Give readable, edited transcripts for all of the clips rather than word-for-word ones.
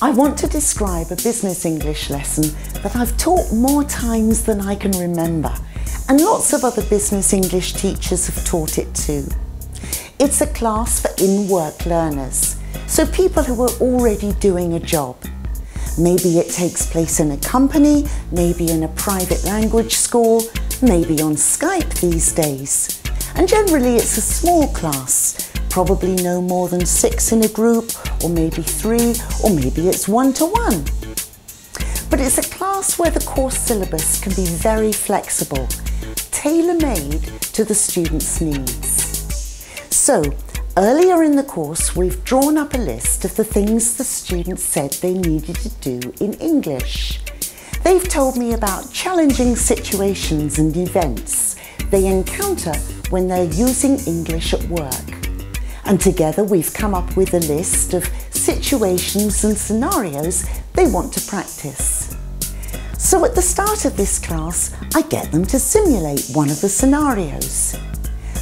I want to describe a business English lesson that I've taught more times than I can remember, and lots of other business English teachers have taught it too. It's a class for in-work learners, so people who are already doing a job. Maybe it takes place in a company, maybe in a private language school, maybe on Skype these days. And generally it's a small class, probably no more than 6 in a group, or maybe 3, or maybe it's 1-to-1. But it's a class where the course syllabus can be very flexible, tailor-made to the students' needs. So, earlier in the course we've drawn up a list of the things the students said they needed to do in English. They've told me about challenging situations and events they encounter when they're using English at work. And together we've come up with a list of situations and scenarios they want to practice. So at the start of this class, I get them to simulate one of the scenarios.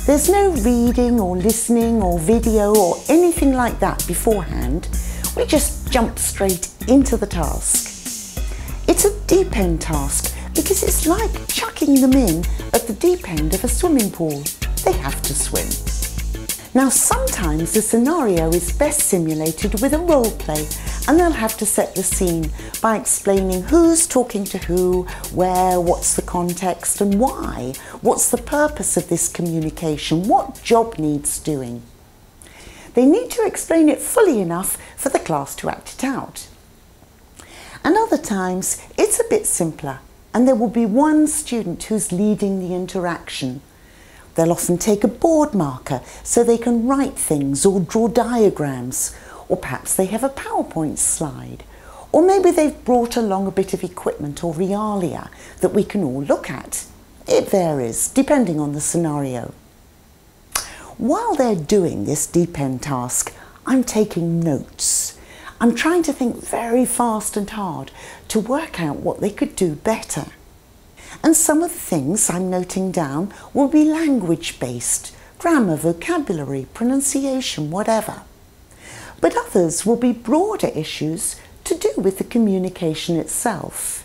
There's no reading or listening or video or anything like that beforehand. We just jump straight into the task. It's a deep end task because it's like chucking them in at the deep end of a swimming pool. They have to swim. Now sometimes the scenario is best simulated with a role play, and they'll have to set the scene by explaining who's talking to who, where, what's the context and why, what's the purpose of this communication, what job needs doing. They need to explain it fully enough for the class to act it out. And other times it's a bit simpler, and there will be one student who's leading the interaction. They'll often take a board marker so they can write things or draw diagrams, or perhaps they have a PowerPoint slide, or maybe they've brought along a bit of equipment or realia that we can all look at. It varies depending on the scenario. While they're doing this deep end task, I'm taking notes. I'm trying to think very fast and hard to work out what they could do better. And some of the things I'm noting down will be language-based, grammar, vocabulary, pronunciation, whatever. But others will be broader issues to do with the communication itself.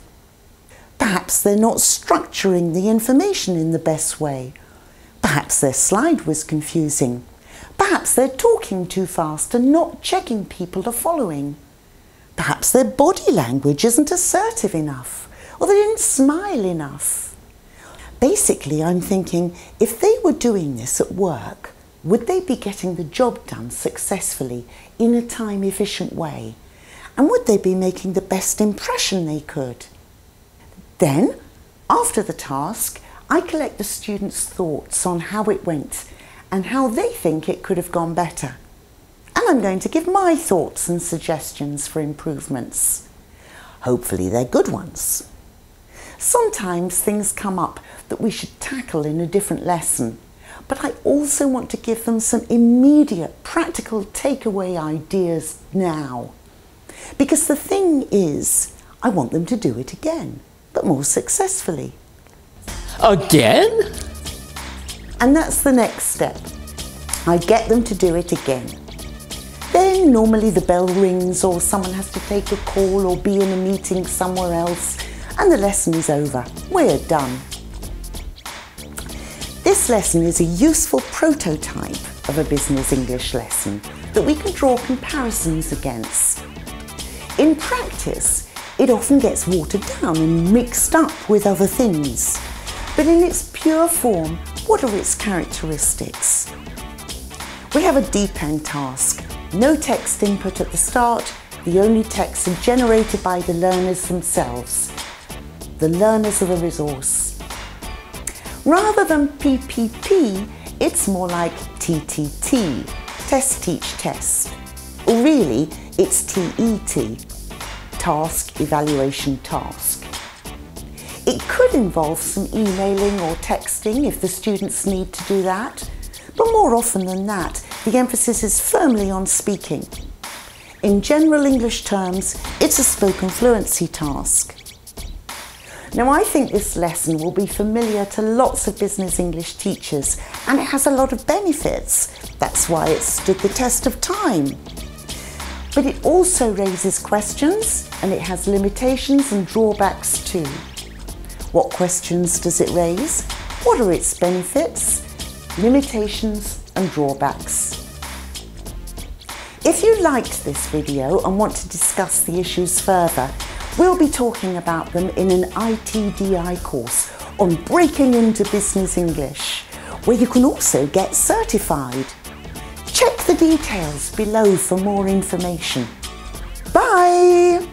Perhaps they're not structuring the information in the best way. Perhaps their slide was confusing. Perhaps they're talking too fast and not checking people are following. Perhaps their body language isn't assertive enough, or they didn't smile enough. Basically, I'm thinking, if they were doing this at work, would they be getting the job done successfully in a time-efficient way? And would they be making the best impression they could? Then, after the task, I collect the students' thoughts on how it went and how they think it could have gone better. And I'm going to give my thoughts and suggestions for improvements. Hopefully they're good ones. Sometimes things come up that we should tackle in a different lesson, but I also want to give them some immediate practical takeaway ideas now. Because the thing is, I want them to do it again, but more successfully. Again? And that's the next step. I get them to do it again. Then normally the bell rings or someone has to take a call or be in a meeting somewhere else, and the lesson is over. We're done. This lesson is a useful prototype of a business English lesson that we can draw comparisons against. In practice, it often gets watered down and mixed up with other things. But in its pure form, what are its characteristics? We have a deep end task. No text input at the start. The only texts are generated by the learners themselves. The learners are the resource. Rather than PPP, it's more like TTT, test, teach, test. Or really, it's TET, task, evaluation, task. It could involve some emailing or texting if the students need to do that, but more often than that, the emphasis is firmly on speaking. In general English terms, it's a spoken fluency task. Now, I think this lesson will be familiar to lots of business English teachers, and it has a lot of benefits. That's why it stood the test of time. but it also raises questions and it has limitations and drawbacks too. What questions does it raise? What are its benefits, limitations and drawbacks? If you liked this video and want to discuss the issues further, we'll be talking about them in an ITDI course on breaking into business English, where you can also get certified. Check the details below for more information. Bye!